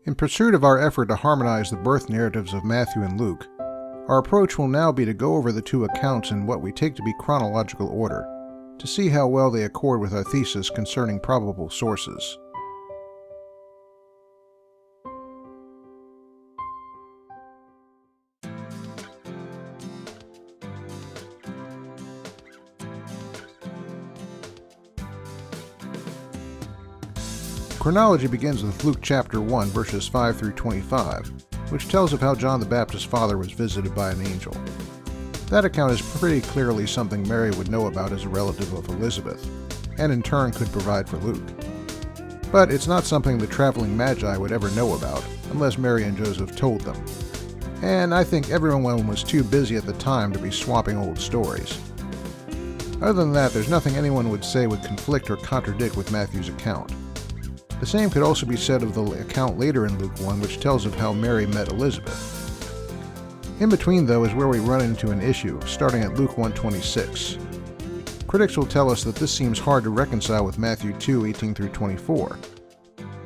In pursuit of our effort to harmonize the birth narratives of Matthew and Luke, our approach will now be to go over the two accounts in what we take to be chronological order, to see how well they accord with our thesis concerning probable sources. Chronology begins with Luke chapter 1, verses 5 through 25, which tells of how John the Baptist's father was visited by an angel. That account is pretty clearly something Mary would know about as a relative of Elizabeth, and in turn could provide for Luke. But it's not something the traveling Magi would ever know about, unless Mary and Joseph told them. And I think everyone was too busy at the time to be swapping old stories. Other than that, there's nothing anyone would say would conflict or contradict with Matthew's account. The same could also be said of the account later in Luke 1, which tells of how Mary met Elizabeth. In between, though, is where we run into an issue, starting at Luke 1:26. Critics will tell us that this seems hard to reconcile with Matthew 2:18 through 24.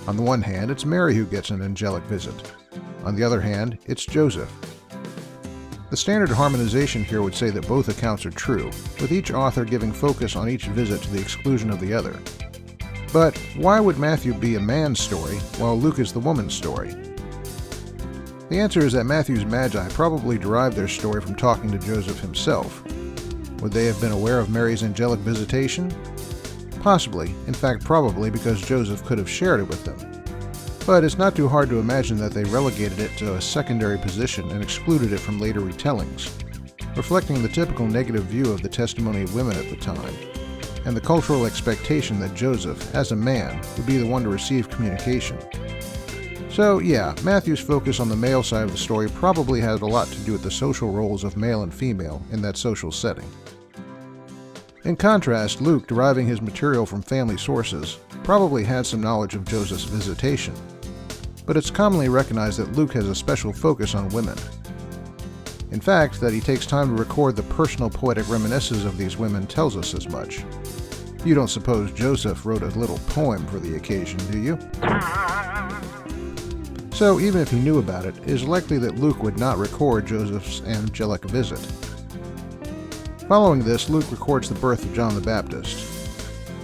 On the one hand, it's Mary who gets an angelic visit. On the other hand, it's Joseph. The standard harmonization here would say that both accounts are true, with each author giving focus on each visit to the exclusion of the other. But why would Matthew be a man's story, while Luke is the woman's story? The answer is that Matthew's Magi probably derived their story from talking to Joseph himself. Would they have been aware of Mary's angelic visitation? Possibly, in fact probably, because Joseph could have shared it with them. But it's not too hard to imagine that they relegated it to a secondary position and excluded it from later retellings, reflecting the typical negative view of the testimony of women at the time, and the cultural expectation that Joseph, as a man, would be the one to receive communication. So yeah, Matthew's focus on the male side of the story probably had a lot to do with the social roles of male and female in that social setting. In contrast, Luke, deriving his material from family sources, probably had some knowledge of Joseph's visitation. But it's commonly recognized that Luke has a special focus on women. In fact, that he takes time to record the personal poetic reminiscences of these women tells us as much. You don't suppose Joseph wrote a little poem for the occasion, do you? So even if he knew about it, it is likely that Luke would not record Joseph's angelic visit. Following this, Luke records the birth of John the Baptist.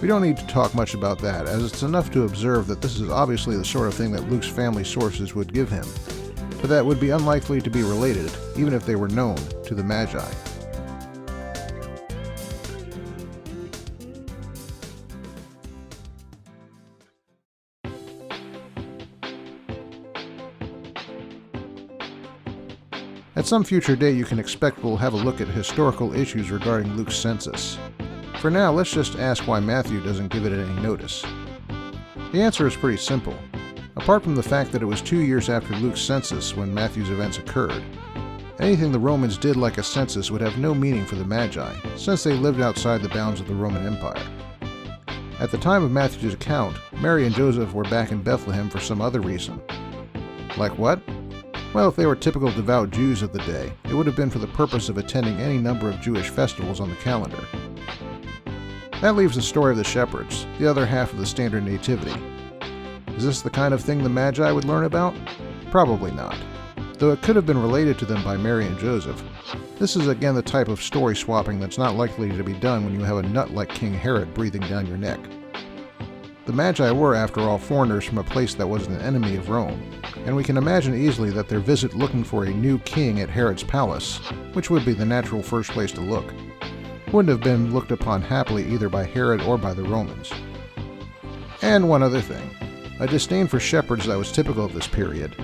We don't need to talk much about that, as it's enough to observe that this is obviously the sort of thing that Luke's family sources would give him, but that would be unlikely to be related, even if they were known, to the Magi. At some future date, you can expect we'll have a look at historical issues regarding Luke's census. For now, let's just ask why Matthew doesn't give it any notice. The answer is pretty simple. Apart from the fact that it was 2 years after Luke's census when Matthew's events occurred, anything the Romans did like a census would have no meaning for the Magi, since they lived outside the bounds of the Roman Empire. At the time of Matthew's account, Mary and Joseph were back in Bethlehem for some other reason. Like what? Well, if they were typical devout Jews of the day, it would have been for the purpose of attending any number of Jewish festivals on the calendar. That leaves the story of the shepherds, the other half of the standard nativity. Is this the kind of thing the Magi would learn about? Probably not. Though it could have been related to them by Mary and Joseph, this is again the type of story swapping that's not likely to be done when you have a nut like King Herod breathing down your neck. The Magi were, after all, foreigners from a place that was an enemy of Rome, and we can imagine easily that their visit looking for a new king at Herod's palace, which would be the natural first place to look, wouldn't have been looked upon happily either by Herod or by the Romans. And one other thing, a disdain for shepherds that was typical of this period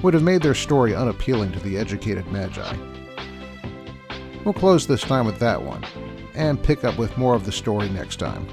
would have made their story unappealing to the educated Magi. We'll close this time with that one, and pick up with more of the story next time.